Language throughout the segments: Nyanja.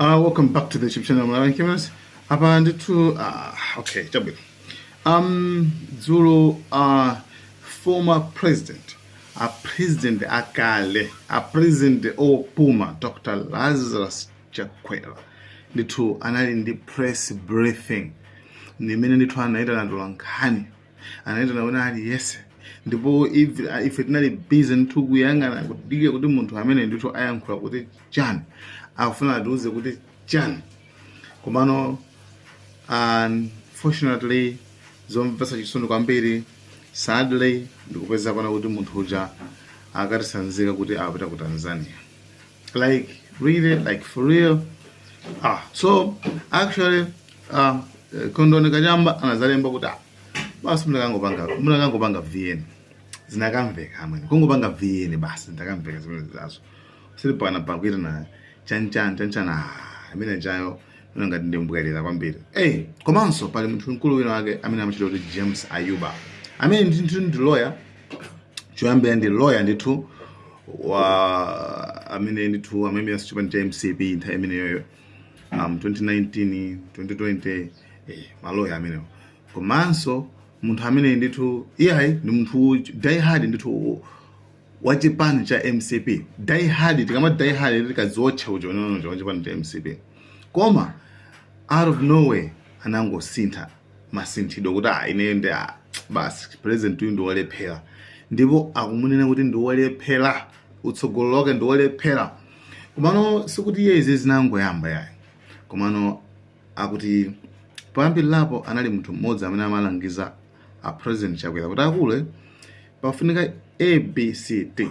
Welcome back to the YouTube channel. Mwana cameras. Hapa nditu okay, jabu. Zulu former president, a president akale, a president opuma, Dr. Lazarus Chakwera. Nditu anali ndi press briefing. Nimene nditu anaita na ndolankani. Anaita na wena yes. Ndipo if it not busy ntu kuyangana kudige kuti munthu amene nditu ayankhula kuti chani afuna aduze kuti chani komano unfortunately zomvesa chisoni kwambiri sadly ndikupeza pana kuti munthu uja akatisanzika kuti apita ku Tanzania, like really, like for real. So actually Kondoni Kajamba anazalemba kuti basi mnakangopanga VN zinakamveka amene kungopanga VN basi ndakamveka zimene zazo silipana pakwira na chanchana amene jayo ngati ndimbwerera kwambiri. Komanso pali munthu mkulu wina wake amene amachita kuti James Ayuba amene ndi lawyer choyambira ndi lawyer ndithu wa amene ndithu amene asichipa ndi MCP nthawi imene yoyo 2019 2020 maloya amene komanso munthu amene ndithu iyayi ndi munthu die hard ndithu wachipani cha MCP. Die hard tikama die hard likazocha ujonono wachipani cha MCP koma out of nowhere anangosintha masinthidwe kuti ine ndi basi president uyu ndi wolephera ndipo akumunena kuti ndi wolephera utsogolo wake ndi wolephera komano sikuti iye izi zinangoyamba yayi komano akuti pambiri lapo anali munthu mmodzi amene amalangiza a president Chakwera kuti akule pafunika ABCD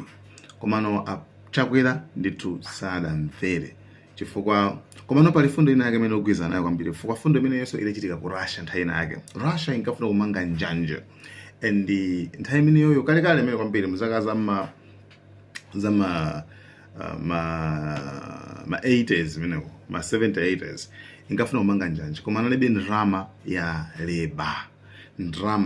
komano a Chakwera ndithu sadamvere chifukwa komano pali fundo ina yake imene ogwiza nayo kwambiri chifukwa fundo imene yonso inachitika ku Russia nthawi ina yake. Russia inkafuna kumanga njanje and nthawi imene yoyo kalekale imene kwambiri muzaka ma 80s meneko ma 70s ingafuna kumanga njanje koma analibe ndrama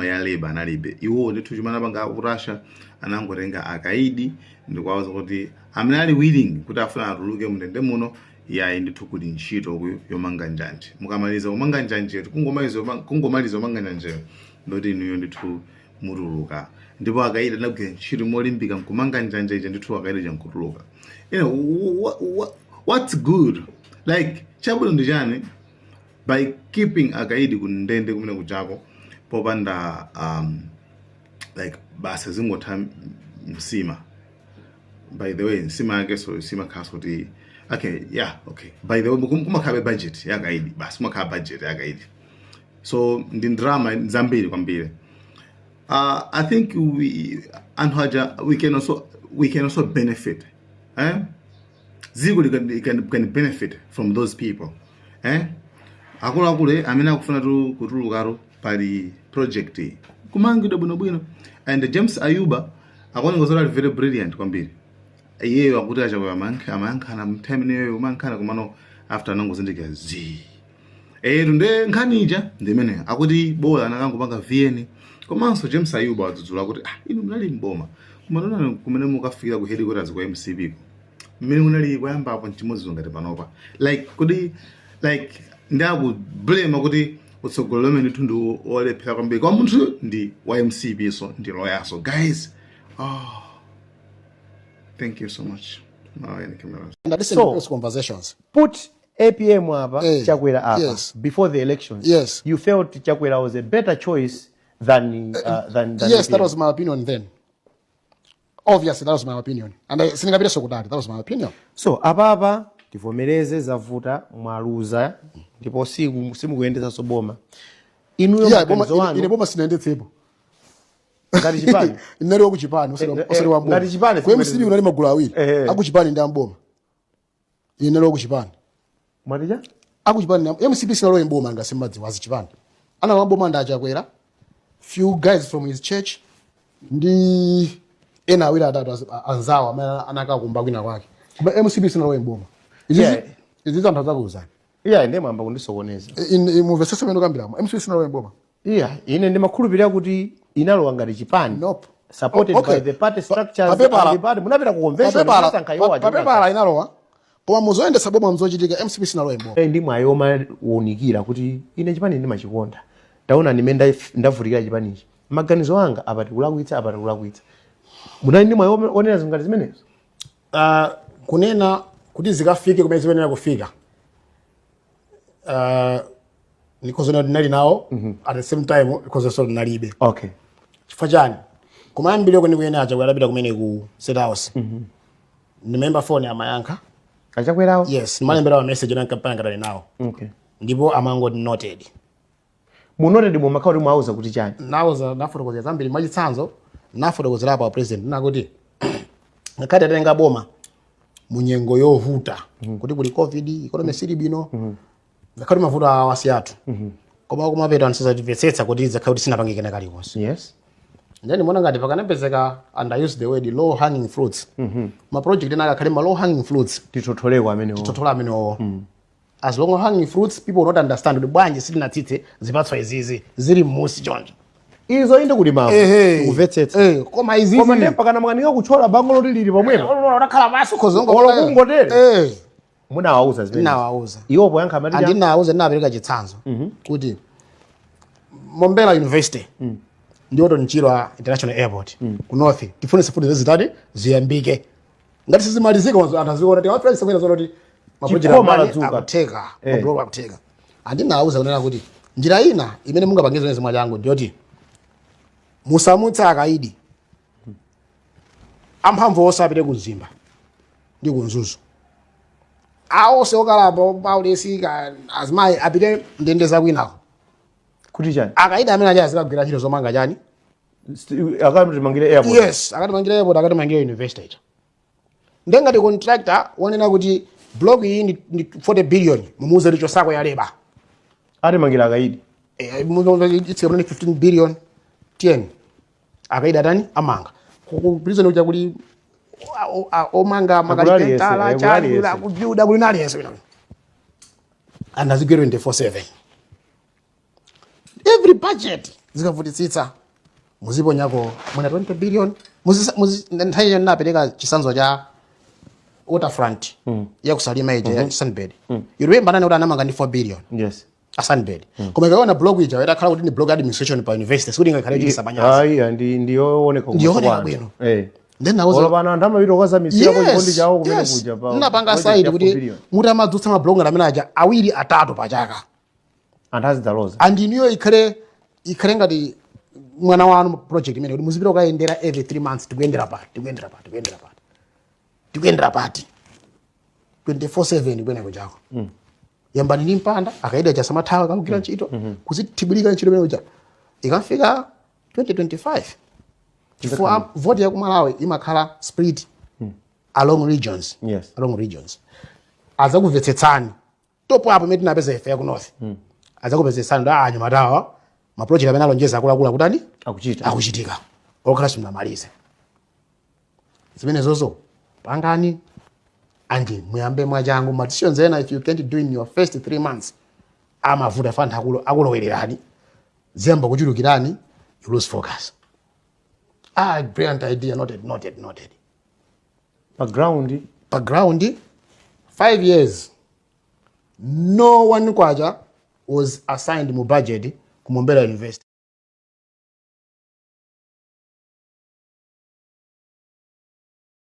ya leba analibe iwo ndithu chimana panga ku Russia anangotenga akaidi ndikwaza kuti amene ali willing kuti afuna atuluke mndende muno yayi ndithu kuti ntchito yomanga njanje mukamaliza kumanga njanje kungomaliza kumanga njanje ndoti inuyo ndithu mutuluka ndipo akaidi anagwira ntchito molimbika kumanga njanje ija ndithu akaidi jankutuluka. What's good? Like chabwino ndi chani by keeping akaidi kundende kumene kuchako popanda like basa zingotha msima. By the way msima yake so msima khaso kuti okay by the way kumakhabe budget ya akaidi basi kumakhabe budget ya akaidi so ndi drama zambiri kwambiri. I think we can also benefit. Ziko can benefit from those people. Akulu amene akufuna kutulukaro pali project kumangidwa bwino and James Ayuba akuoneka kuti very brilliant kwambiri. Iyeyo akuti achakwera amayankhana mtime neyo umankhana kumano after anangozindikira tunde nkhanija ndimene akuti bola anakangopanga VN komanso James Ayuba wadzudzula kuti inu munali mboma kumanona kumene mukafika ku headquarters kwa MCP mmene munali kuyamba apo chimodzi ngati panopa like kuti like ndaku blame kuti utsogolo lomwe ndithu ndi olephera kwambiri kwa munthu ndi wa MCP so ndi lawyer so guys. Thank you so much. So, conversations. Put APM apa, Chakwera apa, yes. Before the elections. Yes. You felt Chakwera was a better choice than yes, APM. that was my opinion then. Obviously, that was my opinion. And siningabira sokudari, that was my opinion. So, apa tivomereze zavuta mwaluza ndipo simukuendeza soboma. Inuyo mkanzo wanu. Ine boma sinende tsebo. Ngati chipani. Inali wa kuchipani, oseri wa mboma. Ngati chipani. Kwa MCP unali magulu awiri. Akuchipani ndi amboma. Inali wa kuchipani. Mwatija? Akuchipani MCP sinalo emboma ngasemadzi wazi chipani. Ana wamboma nda Chakwera. Few guys from his church ndi ena awira atatu anzawa amene anakakumba kwina kwake. Kuba MCP sinalo emboma. Izizo nthaza kuzana. Inde mwamba kundisokoneza. Muvesese meno kambiramo. MCP sinalo emboma. Ine ndimakhulupirira kuti inalowa ngati chipani. Nope. Supported by the party structures of the party. Munapita ku convention. Papepala inalowa. koma muzoyendesa boma mzochitika MCP sinalowe boma ndi mwayi omawunikira kuti ine chipani ndimachikonda ndaona ndimene ndavutikira chipanichi maganizo anga apati kulakwitsa munali ndi mwayi onena zingati zimenezo kunena kuti zikafike kumene zimenera kufika nikozona ndinali nawo at the same time because ndinalibe okay chifukwa chani kumayambiriro kwenikweni aja kuyalapita kumene ku State House ndimemba phone amayankha achakwerawo yes malembera wa message na kampani ngatali nawo okay ndipo amango noted munoted mumakauti mwauza kuti chani nauza nafotokozera zambiri mwachitsanzo nafotokozera pa president nakuti ngakati atenga boma munyengo yovuta kuti kuli covid economy sili bino ngakati mavuto awasi athu koma kumapeta nsizativetsetsa kuti zakhaudi sinapangikene kalikonse yes then mwana ngati pakanapezeka and I use the word low hanging fruits ma project ena akakhale ma low hanging fruits titotoleko amenewo titotola amenewo as long as hanging fruits people will not understand kuti bwanji sitinatsitse zipatswa izizi zili mmusi chonjo izo inde kuti mawu kuvetsetsa koma izizi koma ndi pakana mwanika kuchola bango loti lili pomwepo lakhala maso khozongo kungotere munawauza zimene nawauza iwo poyankha amati andi nawauza ndinapereka chitsanzo kuti Mombela University ndiyo Nchilwa International Airport ku North tifunise futi zitati ziyambike ngati sizimalizika anthu aziona ti wafrance semwena zonoti maproject akuteka mablogo akuteka andi nawauza kunena kuti njira ina imene mungapangize zimwe zangu ndiyoti musamutsa akaidi amphamvu osapite kuzimba ndi kunzuzu awo seokalapa paulesika azimayi apite ndende zakwinako kuti chani akaida amene aja azikagwira ntchito zomanga chani akatimangire airport yes akatimangire airport akatimangire university ndengati contractor wonena kuti block iyi ndi 40 billion mumuze licho sako ya leba atimangira akaidi it's 15 billion 10 akaida tani amanga ku prison uja kuli omanga makalipentala chani la kujuda kuli nali yeso and azigwero 24/7 every budget zikavutitsitsa muzipo nyako mwana 20 billion nthawi napereka chisanzo cha waterfront ya kusalima ije ya Sunbed you remember nani kuti anamanga ndi 4 billion yes a Sunbed koma ikaona blog ija era khala kuti ni blog administration pa university sikuti ngakhale kuti sabanyaza ndiyooneka bwino then nawo olopana ndama vito kwaza misira kwa chikondi chawo kumene kuja pa napanga side kuti muti amadzutsa mablog amene aja awiri atatu pachaka anthazi daloza andiniyo ikhale ngati mwana wanu project imene kuti muzipita kuyendera every 3 months tikuyendera pati 24/7 kwene kuchako yambani ndi mpanda akaida cha samathawa kakugwira ntchito kuzithibulika ntchito imene kuja ikafika 2025 chifukwa vote ya kumalawi imakhala split along regions azakuvetsetsani topo apo imene tinapeza ife ya ku north azakupezetsani ndo anyamatawa maproject amene alonjeza akuluakulu akutani akuchitika okhala simnamalize zimene zozo pangani andi muyambe mwachangu ma decisions ena if you can't do in your first 3 months amavuta fantha akulowererani ziyamba kuchulukirani you lose focus brilliant idea noted background 5 years no one kwacha was assigned mu budget ku Mombela University